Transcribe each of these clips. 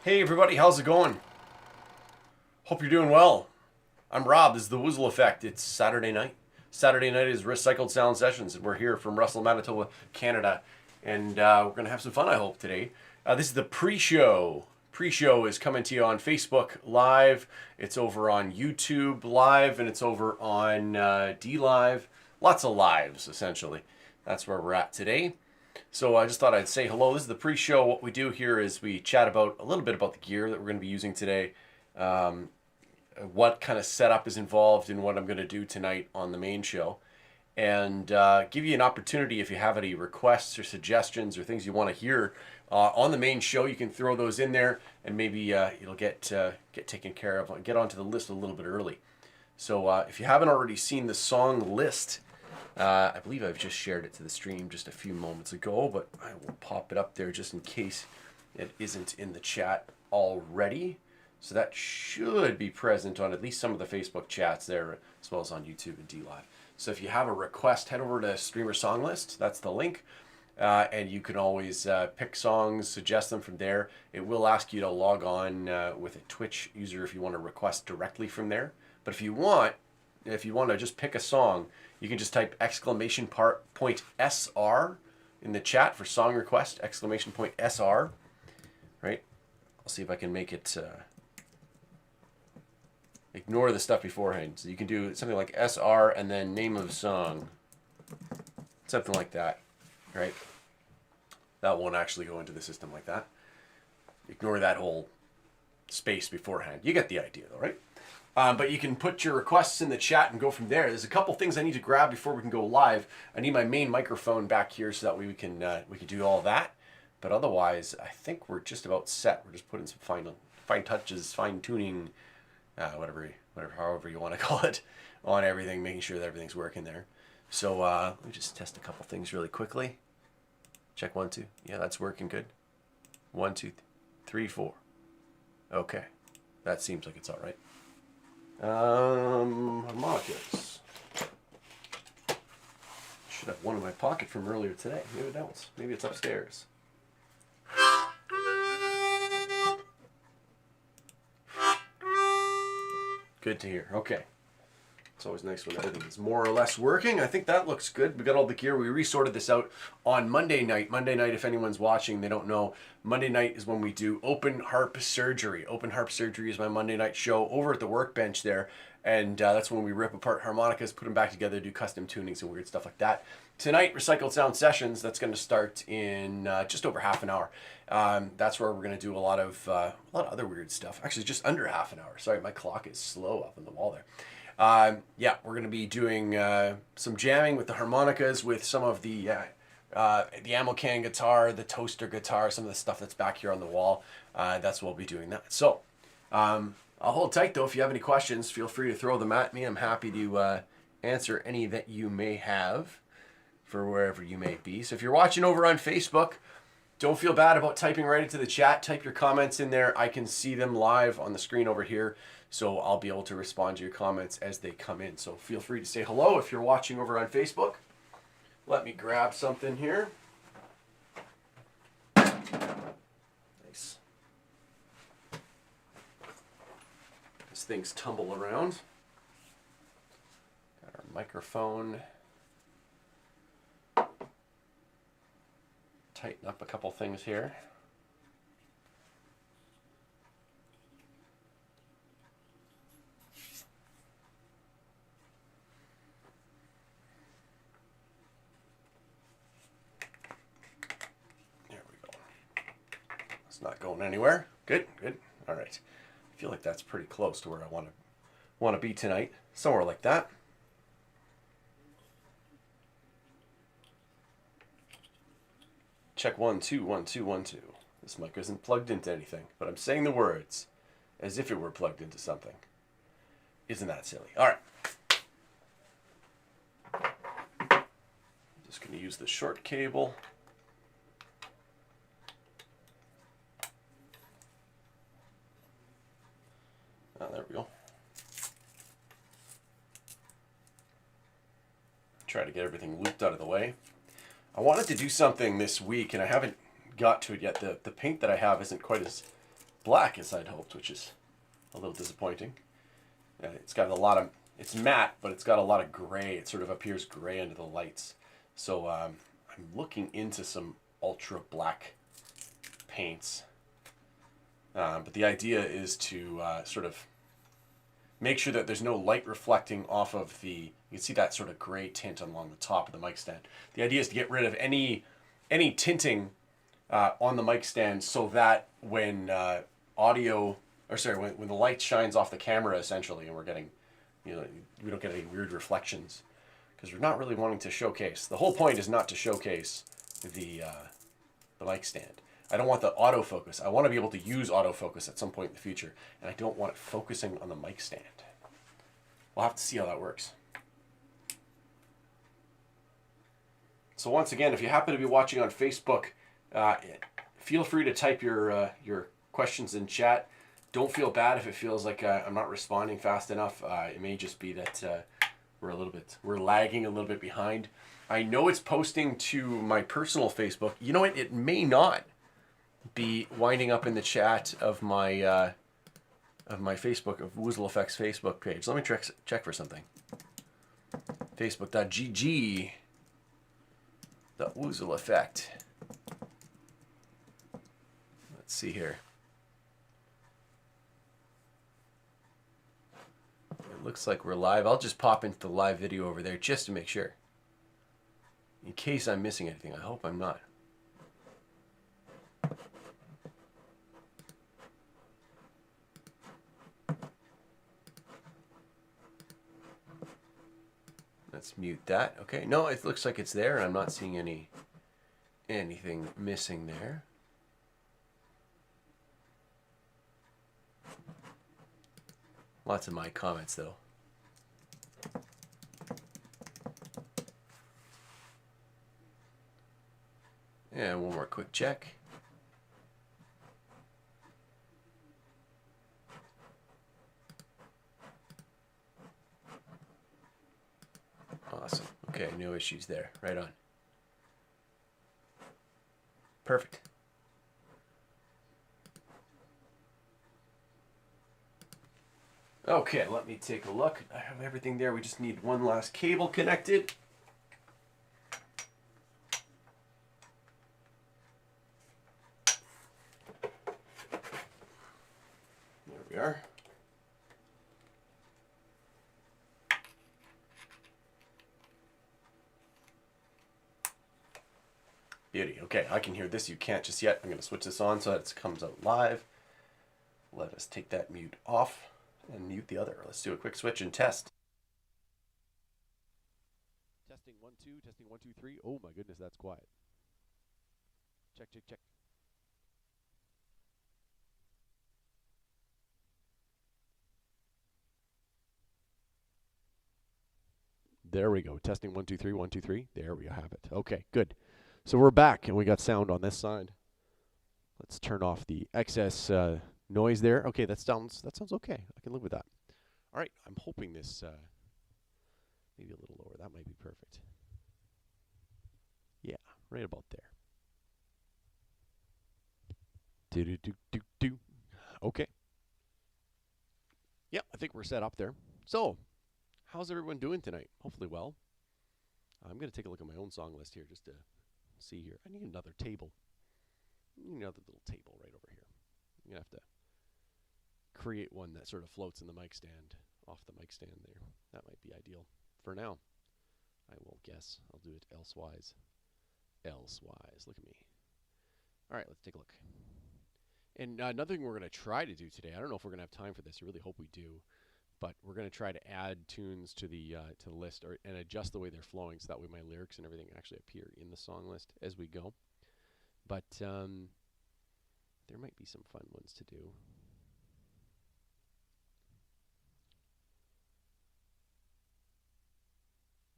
Hey everybody, how's it going? Hope you're doing well. I'm Rob. This is the Woozle Effect. It's Saturday night. Saturday night is Recycled Sound Sessions, and we're here from Russell, Manitoba, Canada, and we're gonna have some fun, I hope, today. This is the pre-show. Pre-show is coming to you on Facebook Live. It's over on YouTube Live, and it's over on D Live. Lots of lives, essentially. That's where we're at today. So I just thought I'd say hello. This is the pre-show. What we do here is we chat about a little bit about the gear that we're going to be using today, what kind of setup is involved in what I'm going to do tonight on the main show, and give you an opportunity if you have any requests or suggestions or things you want to hear on the main show. You can throw those in there, and maybe it'll get taken care of. Get onto the list a little bit early. So if you haven't already seen the song list, I believe I've just shared it to the stream just a few moments ago, but I will pop it up there just in case it isn't in the chat already. So that should be present on at least some of the Facebook chats there, as well as on YouTube and D Live. So if you have a request, head over to Streamer Song List. That's the link. And you can always pick songs, suggest them from there. It will ask you to log on with a Twitch user if you want to request directly from there. But if you want to just pick a song, you can just type exclamation point SR in the chat for song request, exclamation point SR, right? I'll see if I can make it, ignore the stuff beforehand. So you can do something like SR and then name of song, something like that, right? That won't actually go into the system like that. Ignore that whole space beforehand. You get the idea though, right? But you can put your requests in the chat and go from there. There's a couple things I need to grab before we can go live. I need my main microphone back here so that way we can do all that. But otherwise, I think we're just about set. We're just putting some fine touches, fine tuning, however you want to call it, on everything, making sure that everything's working there. So let me just test a couple things really quickly. Check 1, 2. Yeah, that's working good. 1, 2, 3, 4. Okay, that seems like it's all right. Harmonicas. Should have one in my pocket from earlier today. Maybe it don't. Maybe it's upstairs. Good to hear. Okay. It's always nice when everything is more or less working. I think that looks good. We got all the gear. We resorted this out on Monday night. Monday night, if anyone's watching, they don't know. Monday night is when we do Open Harp Surgery. Open Harp Surgery is my Monday night show over at the workbench there. And that's when we rip apart harmonicas, put them back together, do custom tunings and weird stuff like that. Tonight, Recycled Sound Sessions, that's going to start in just over half an hour. That's where we're going to do a lot of other weird stuff. Actually, just under half an hour. Sorry, my clock is slow up on the wall there. Yeah, we're going to be doing some jamming with the harmonicas, with some of the Amocan guitar, the Toaster guitar, some of the stuff that's back here on the wall. That's what we'll be doing that. So I'll hold tight though. If you have any questions, feel free to throw them at me. I'm happy to answer any that you may have for wherever you may be. So if you're watching over on Facebook, don't feel bad about typing right into the chat. Type your comments in there. I can see them live on the screen over here. So I'll be able to respond to your comments as they come in. So feel free to say hello if you're watching over on Facebook. Let me grab something here. Nice. As things tumble around. Got our microphone. Tighten up a couple things here. Not going anywhere. Good, good. All right. I feel like that's pretty close to where I want to be tonight. Somewhere like that. Check 1, 2, 1, 2, 1, 2. This mic isn't plugged into anything, but I'm saying the words as if it were plugged into something. Isn't that silly? All right. Just going to use the short cable. There we go. Try to get everything looped out of the way. I wanted to do something this week, and I haven't got to it yet. The paint that I have isn't quite as black as I'd hoped, which is a little disappointing. It's got a lot of, it's matte, but it's got a lot of gray. It sort of appears gray under the lights. So I'm looking into some ultra black paints. But the idea is to sort of make sure that there's no light reflecting off of the, you can see that sort of gray tint along the top of the mic stand. The idea is to get rid of any tinting on the mic stand, so that when when the light shines off the camera, essentially, and we're getting, we don't get any weird reflections, because we're not really wanting to showcase. The whole point is not to showcase the mic stand. I don't want the autofocus. I want to be able to use autofocus at some point in the future, and I don't want it focusing on the mic stand. We'll have to see how that works. So once again, if you happen to be watching on Facebook, feel free to type your questions in chat. Don't feel bad if it feels like I'm not responding fast enough. It may just be that we're lagging a little bit behind. I know it's posting to my personal Facebook. You know what? It may not be winding up in the chat of my Facebook, of Woozle Effects Facebook page. Let me check for something. Facebook.gg. The Woozle Effect. Let's see here. It looks like we're live. I'll just pop into the live video over there just to make sure, in case I'm missing anything. I hope I'm not. Let's mute that. Okay, no, it looks like it's there, and I'm not seeing anything missing there. Lots of my comments, though. And one more quick check. Awesome. Okay, no issues there. Right on. Perfect. Okay, let me take a look. I have everything there. We just need one last cable connected. There we are. Beauty. Okay, I can hear this. You can't just yet. I'm going to switch this on so that it comes out live. Let us take that mute off and mute the other. Let's do a quick switch and test. Testing 1 2, testing 1 2 3. Oh my goodness, that's quiet. Check, check, check. There we go. Testing 1 2 3, 1 2 3. There we have it. Okay, good. So we're back and we got sound on this side. Let's turn off the excess noise there. Okay, that sounds okay. I can live with that. All right, I'm hoping this maybe a little lower. That might be perfect. Yeah, right about there. Do. Okay. Yeah, I think we're set up there. So, how's everyone doing tonight? Hopefully well. I'm going to take a look at my own song list here just to see here. I need another table. I need another little table right over here. I'm going to have to create one that sort of floats in the mic stand, off the mic stand there. That might be ideal. For now, I will guess. I'll do it elsewise. Elsewise. Look at me. All right, let's take a look. And another thing we're going to try to do today, I don't know if we're going to have time for this. I really hope we do. But we're going to try to add tunes to the list and adjust the way they're flowing so that way my lyrics and everything actually appear in the song list as we go. But there might be some fun ones to do.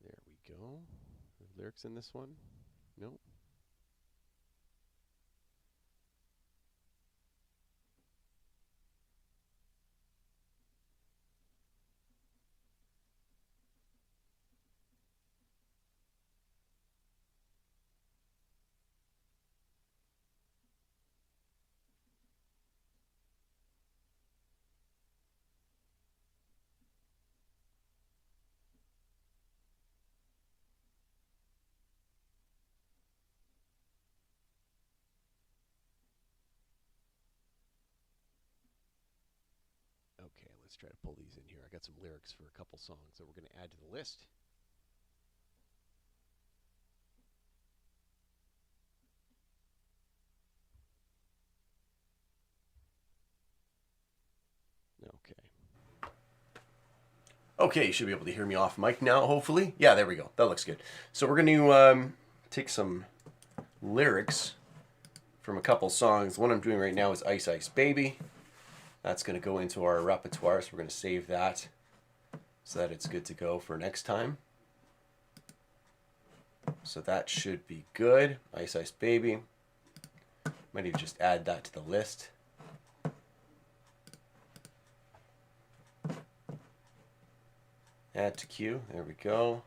There we go. The lyrics in this one? Nope. let's try to pull these in here. I got some lyrics for a couple songs that we're going to add to the list. Okay. Okay, you should be able to hear me off mic now, hopefully. Yeah, there we go. That looks good. So we're going to take some lyrics from a couple songs. The one I'm doing right now is Ice Ice Baby. That's going to go into our repertoire, so we're going to save that so that it's good to go for next time. So that should be good. Ice Ice Baby. Might even just add that to the list. Add to queue. There we go.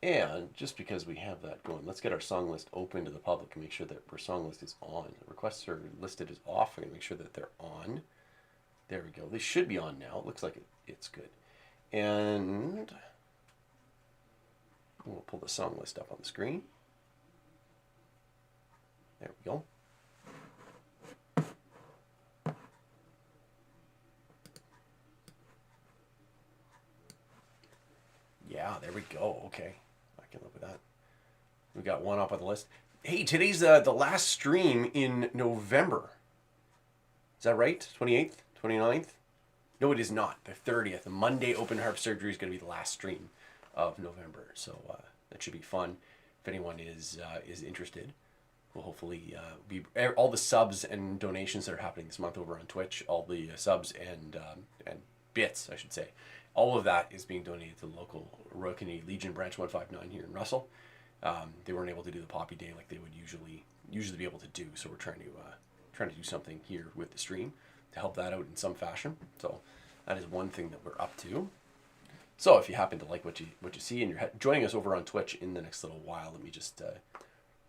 And just because we have that going, let's get our song list open to the public and make sure that our song list is on. Requests are listed as off. I'm going to make sure that they're on. There we go. They should be on now. It looks like it's good. And we'll pull the song list up on the screen. There we go. Yeah, there we go. Okay. I can live with that. We got one up on the list. Hey, today's the last stream in November. Is that right? 28th? 29th? No, it is not. The 30th. The Monday open heart surgery is going to be the last stream of November. So that should be fun. If anyone is interested, we'll hopefully be all the subs and donations that are happening this month over on Twitch. All the subs and bits, I should say. All of that is being donated to the local Royal Canadian Legion Branch 159 here in Russell. They weren't able to do the Poppy Day like they would usually be able to do, so we're trying to do something here with the stream to help that out in some fashion. So that is one thing that we're up to. So if you happen to like what you see and you're joining us over on Twitch in the next little while, let me just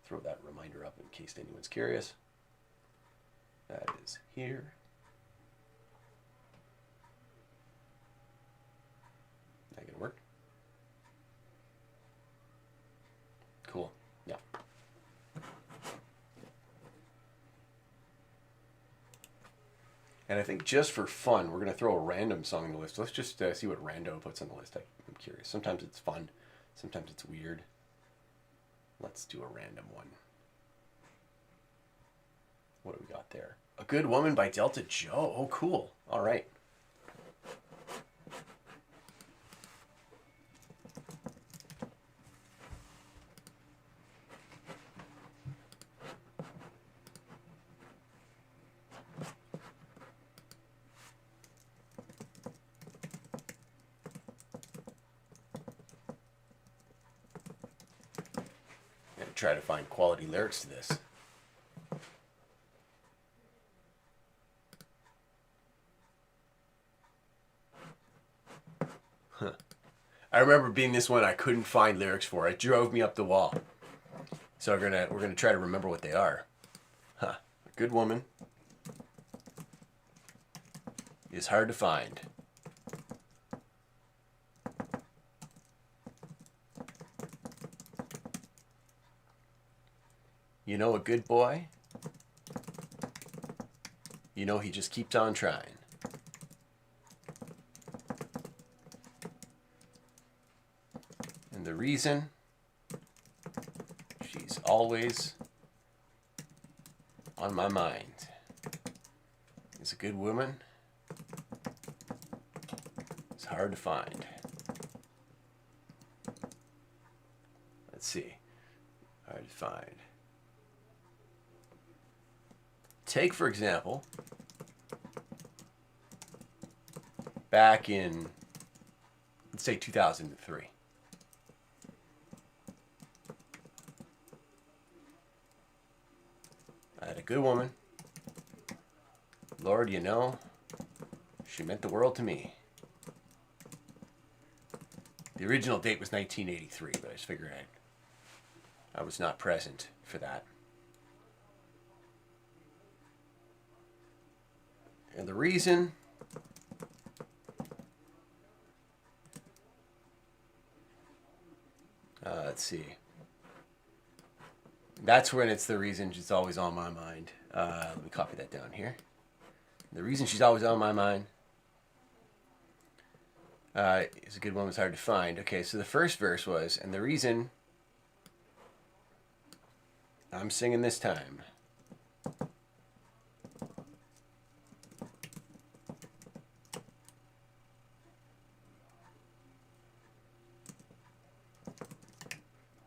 throw that reminder up in case anyone's curious. That is here. That gonna work? Cool. Yeah. And I think just for fun, we're going to throw a random song on the list. Let's just see what Rando puts on the list. I'm curious. Sometimes it's fun. Sometimes it's weird. Let's do a random one. What do we got there? A Good Woman by Delta Joe. Oh, cool. All right. Try to find quality lyrics to this. Huh. I remember being this one I couldn't find lyrics for. It drove me up the wall. So we're gonna try to remember what they are. Huh. A good woman is hard to find. You know a good boy? You know he just keeps on trying. And the reason she's always on my mind is a good woman is hard to find. Let's see. Hard to find. Take, for example, back in, let's say 2003. I had a good woman. Lord, you know, she meant the world to me. The original date was 1983, but I just figured I was not present for that. And the reason let's see. That's when it's the reason she's always on my mind. Let me copy that down here. The reason she's always on my mind is a good one. Was hard to find. Okay, so the first verse was, and the reason I'm singing this time.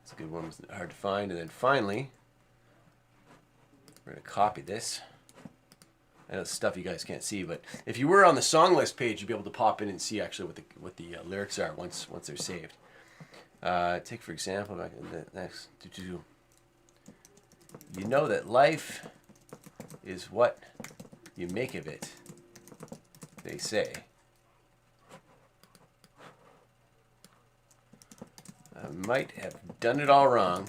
It's a good one. Was hard to find. And then finally, we're going to copy this. I know it's stuff you guys can't see, but if you were on the song list page, you'd be able to pop in and see actually what the lyrics are once they're saved. Take for example, back in the next. You know that life is what you make of it, they say. I might have done it all wrong,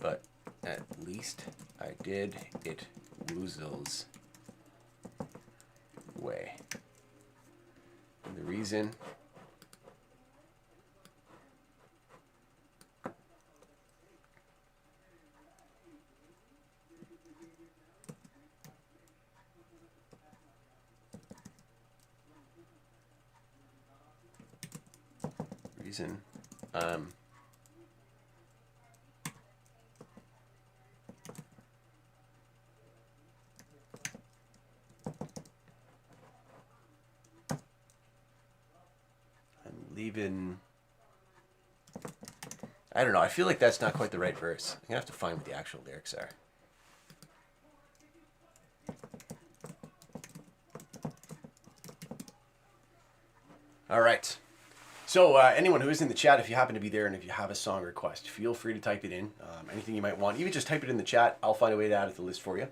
but at least I did it Woozle's way. And the reason I'm leaving. I don't know. I feel like that's not quite the right verse. I'm gonna have to find what the actual lyrics are. All right. So anyone who is in the chat, if you happen to be there and if you have a song request, feel free to type it in. Anything you might want. Even just type it in the chat. I'll find a way to add it to the list for you.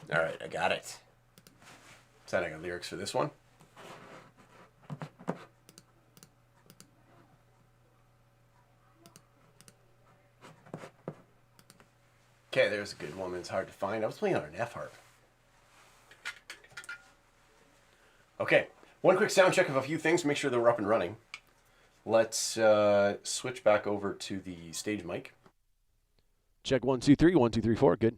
All right, I got it. So I got lyrics for this one. Okay, there's a good one. It's hard to find. I was playing on an F harp. Okay, one quick sound check of a few things. Make sure they're up and running. Let's switch back over to the stage mic. Check 1 2 3 1 2 3 4. Good.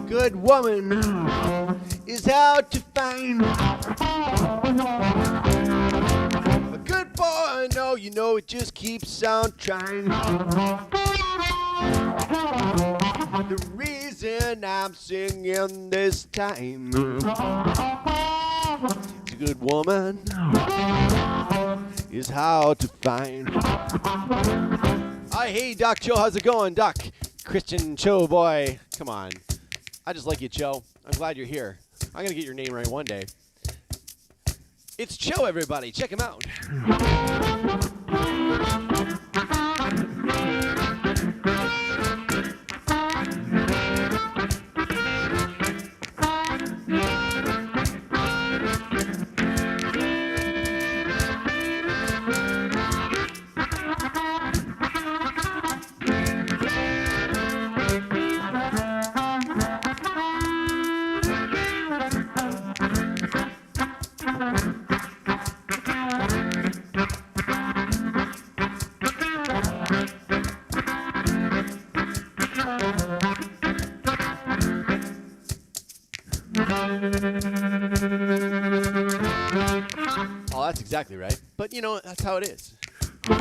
Good woman is hard to find. A good boy, no, you know it just keeps on trying. The reason I'm singing this time, it's a good woman is hard to find. Hey, Doc Joe, how's it going, Doc? Christian Cho boy, come on. I just like you, Cho. I'm glad you're here. I'm gonna get your name right one day. It's Cho, everybody. Check him out. Oh, that's exactly right. But, you know, that's how it is. I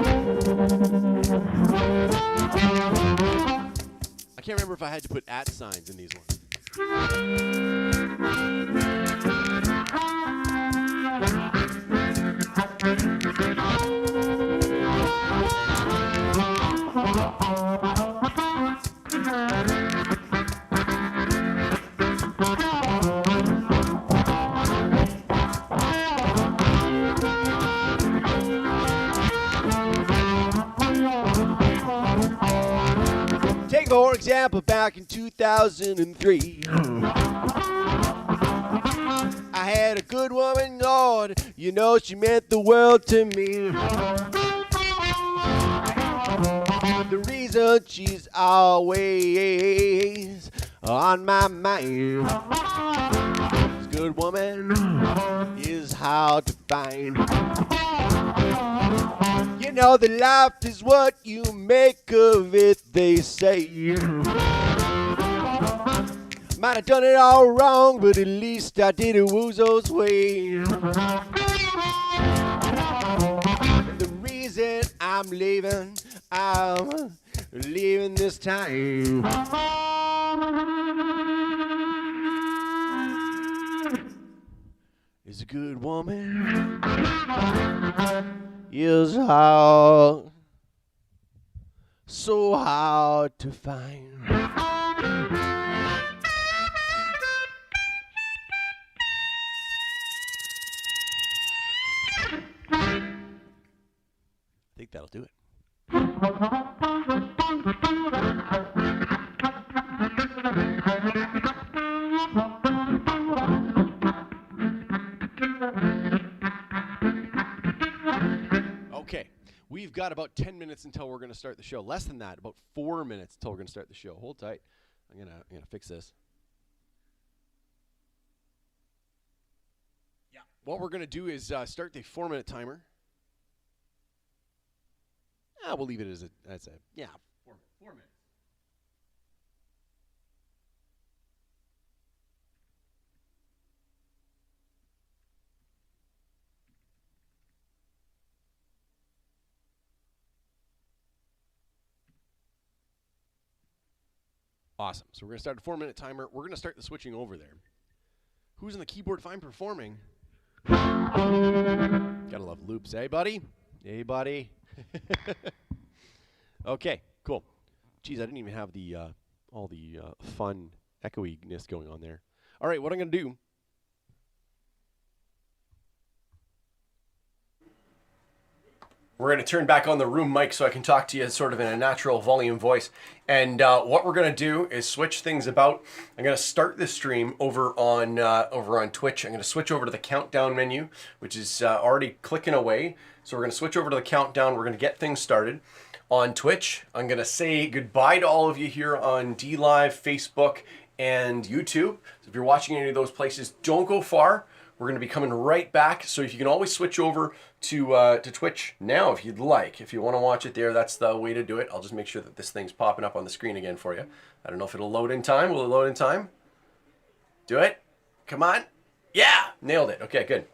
can't remember if I had to put @ signs in these ones. Take for example, back in 2003, I had a good woman, Lord, you know she meant the world to me. The reason she's always on my mind, this good woman is hard to find. You know that life is what you make of it, they say. Might have done it all wrong, but at least I did it Wuzo's way. And the reason I'm leaving this time, is a good woman is hard, so hard to find. I think that'll do it. Okay, we've got about 10 minutes until we're going to start the show. Less than that, about 4 minutes until we're going to start the show. Hold tight. I'm gonna fix this. Yeah. What we're going to do is start the 4-minute timer. We'll leave it as a 4 minutes. Awesome. So we're going to start a 4-minute timer. We're going to start the switching over there. Who's in the keyboard fine performing? Gotta love loops, eh, buddy? Hey, buddy. Okay, cool. Geez, I didn't even have the all the fun echoiness going on there. All right, what I'm going to do. We're going to turn back on the room mic so I can talk to you sort of in a natural volume voice. And what we're going to do is switch things about. I'm going to start this stream over on Twitch. I'm going to switch over to the countdown menu, which is already clicking away. So we're going to switch over to the countdown. We're going to get things started. On Twitch, I'm going to say goodbye to all of you here on DLive, Facebook, and YouTube. So if you're watching any of those places, don't go far. We're going to be coming right back. So if you can always switch over to Twitch now if you'd like. If you want to watch it there, that's the way to do it. I'll just make sure that this thing's popping up on the screen again for you. I don't know if it'll load in time. Will it load in time? Do it. Come on. Yeah, nailed it. Okay, good.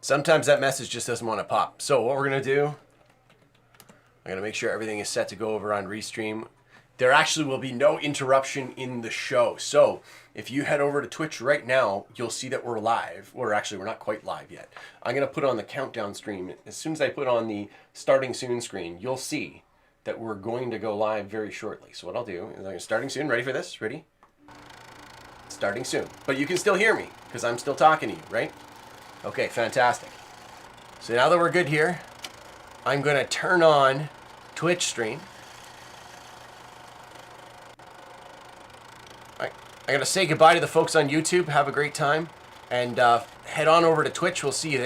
Sometimes that message just doesn't want to pop. So what we're going to do, I'm going to make sure everything is set to go over on Restream. There actually will be no interruption in the show. So if you head over to Twitch right now, you'll see that we're live. Or actually, we're not quite live yet. I'm going to put on the countdown stream. As soon as I put on the starting soon screen, you'll see that we're going to go live very shortly. So what I'll do is I'm going to starting soon. Ready for this? Ready? Starting soon. But you can still hear me because I'm still talking to you, right? Okay, fantastic. So now that we're good here, I'm going to turn on Twitch stream. I'm going to say goodbye to the folks on YouTube. Have a great time. And head on over to Twitch. We'll see you there.